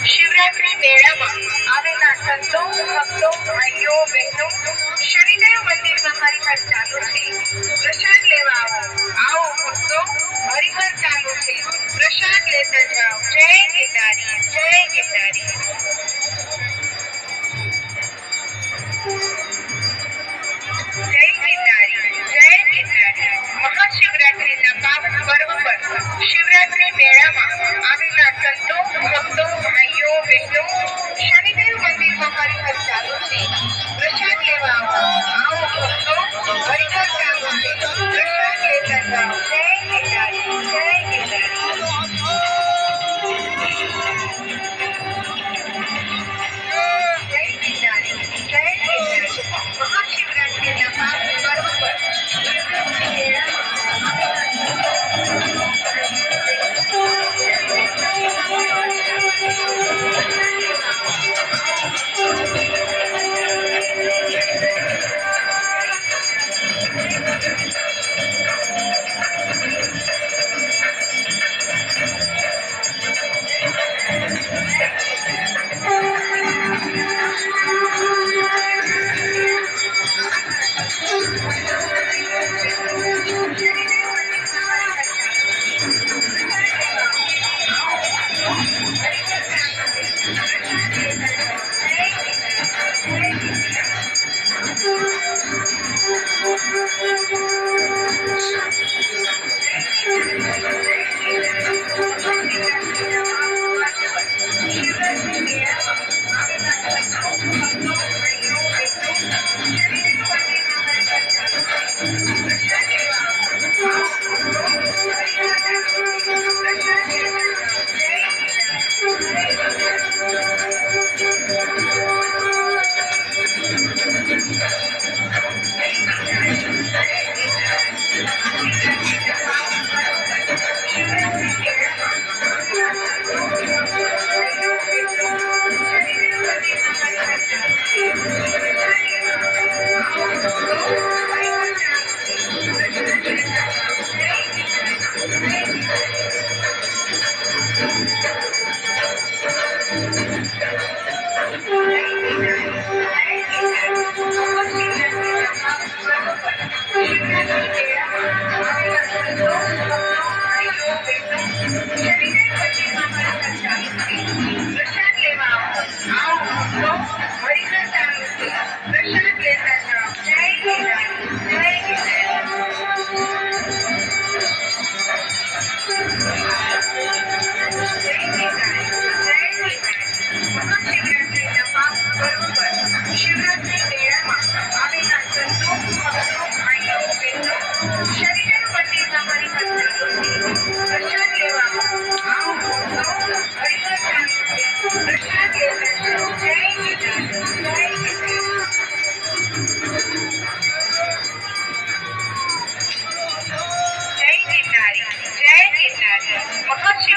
શિવરાત્રી મેળામાં આવેલા સંતો ભક્તો ભાઈઓ બહેનો શનિદેવ મંદિરમાં હરિહર ચાલુ છે, પ્રસાદ લેવા આવો ભક્તો, હરિહર ચાલુ છે, પ્રસાદ લેતા જાઓ. જય ગિરનારી, જય ગિરનારી. જય ગિરનારી, જય ગિરનારી. મહાશિવરાત્રીના પાવન પર્વ પર શિવરાત્રી મેળામાં આવેલા સંતો ભક્તો ભાઈઓ બહેનો શનિદેવ મંદિરમાં હરિહર ચાલુ છે, પ્રસાદ લેવા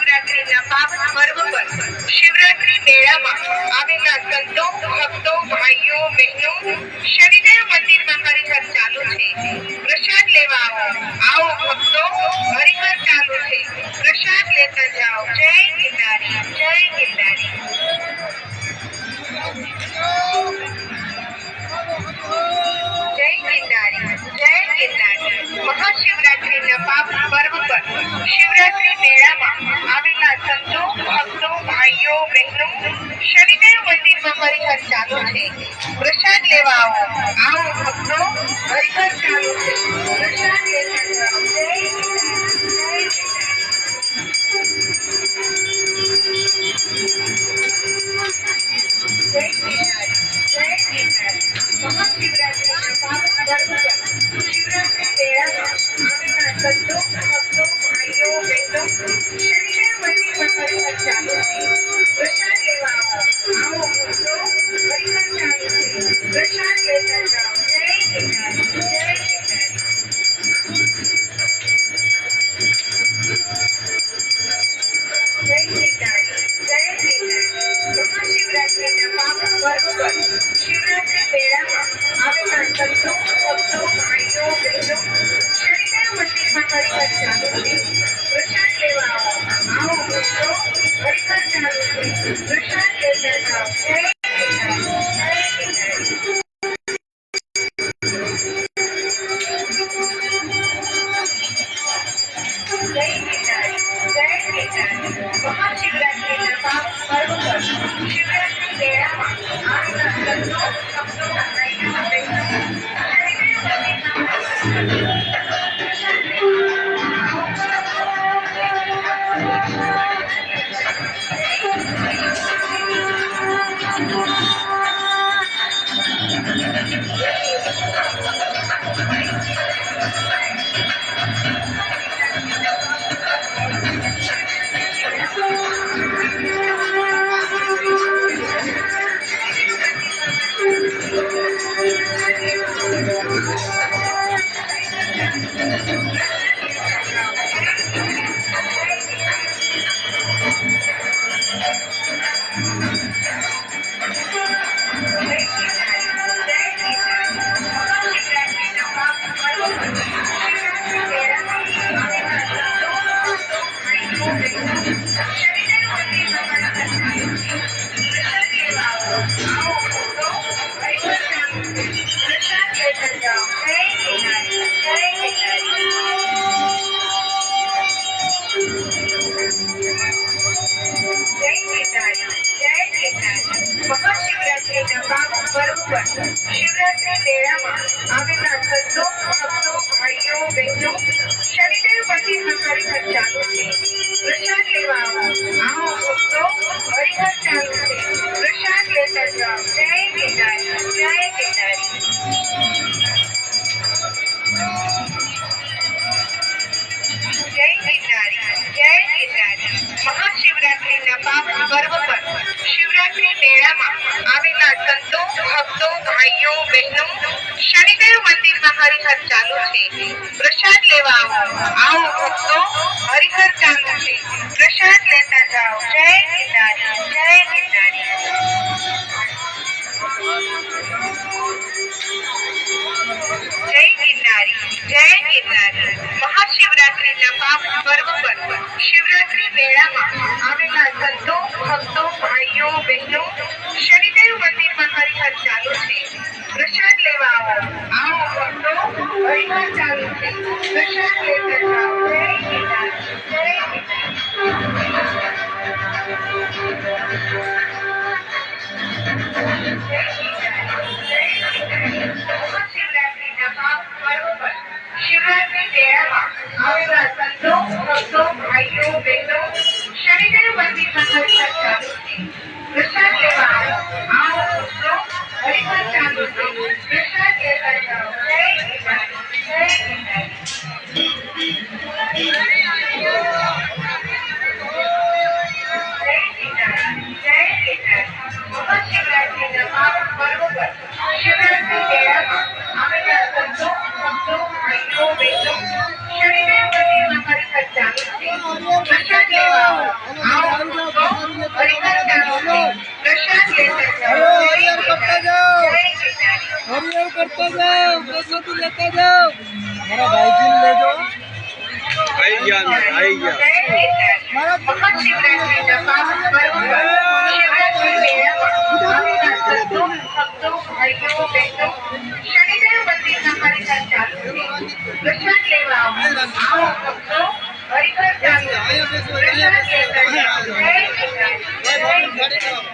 મહાશિવરાત્રિના પાવન પર્વ પર શિવરાત્રી મેળામાં આવેલા સંતો ભક્તો ભાઈઓ બહેનો શનિદેવ મંદિરમાં હરિહર ચાલુ છે પ્રસાદ લેવા આવો ભક્તો હરિહર ચાલુ છે પ્રસાદ લેતા જાઓ જય ગિરનારી જય ગિરનારી જય ગિરનારી જય ગિરનારી મહાશિવરાત્રિના પાવન પર્વ પર શિવરાત્રી મેળામાં આવેલા સંતો ભક્તો ભાઈઓ બહેનો શનિદેવ મંદિરમાં હરિહર ચાલુ છે પ્રસાદ લેવા આવો ભક્તો હરિહર ચાલુ છે પ્રસાદ લેતા જાઓ જય ગિરનારી જય ગિરનારી જય ગિરનારી મહાશિવરાત્રિના પાવન પર્વ પર શિવરાત્રી મેળામાં આવેલા સંતો ભક્તો ભાઈઓ બહેનો શનિદેવ મંદિરમાં હરિહર ચાલુ છે પ્રસાદ લેવા આવો ભક્તો હરિહર ચાલુ છે પ્રસાદ લેતા જાઓ જય ગિરનારી જય ગિરનારી જય ગિરનારી જય ગિરનારી મહાશિવરાત્રિના પાવન પર્વ પર શિવરાત્રી મેળામાં આવેલા સંતો ભક્તો ભાઈઓ બહેનો શનિદેવ મંદિરમાં હરિહર ચાલુ છે પ્રસાદ લેવા આવો ભક્તો હરિહર ચાલુ છે પ્રસાદ લેતા જાઓ જય ગિરનારી જય ગિરનારી જય ગિરનારી જય ગિરનારી મહાશિવરાત્રિના પાવન પર્વ પર શિવરાત્રી મેળામાં આવેલા સંતો ભક્તો ભાઈઓ બહેનો શનિદેવ મંદિરમાં પ્રસાદ લેવા મહાશિવરાત્રિના પાવન પર્વ પર શિવરાત્રી મેળામાં આવેલા સંતો ભક્તો ભાઈઓ બહેનો શનિદેવ મંદિરમાં હરિહર ચાલુ છે પ્રસાદ લેવા આવો ભક્તો હરિહર ચાલુ છે પ્રસાદ લેતા જાઓ જય ગિરનારી જય ગિરનારી જય ગિરનારી જય ગિરનારી મહાશિવરાત્રિના પાવન પર્વ પર શિવરાત્રી મેળામાં આવેલા સંતો ભક્તો ભાઈઓ બહેનો શનિદેવ મંદિરમાં હરિહર ચાલુ છે પ્રસાદ લેવા આવો ભક્તો હરિહર ચાલુ છે પ્રસાદ લેતા જાઓ જય ગિરનારી જય ગિરનારી જય ગિરનારી જય ગિરનારી મહાશિવરાત્રિના પાવન પર્વ પર શિવરાત્રી મેળામાં આવેલા સંતો ભક્તો ભાઈઓ બહેનો શનિદેવ મંદિરમાં હરિહર ચાલુ છે પ્રસાદ લેવા આવો ભક્તો હરિહર ચાલુ છે પ્રસાદ લેતા જાઓ જય ગિરનારી જય શિવરાત્રી મેળામાં આવેલા સંતો ભક્તો ભાઈઓ બહેનો શનિદેવ મંદિરમાં હરિહર ચાલુ છે પ્રસાદ લેવા આવો ભક્તો હરિહર મહાશિવરાત્રીના પાવન પર્વ પર શિવરાત્રી મેળામાં આવેલા સંતો, ભક્તો, ભાઈઓ, બહેનો શનિદેવ મંદિરમાં હરિહર ચાલુ છે. પ્રસાદ લેવા આવો ભક્તો, હરિહર ચાલુ છે. પ્રસાદ લેતા જાઓ. જય શ્રી કૃષ્ણ. જય શ્રી કૃષ્ણ.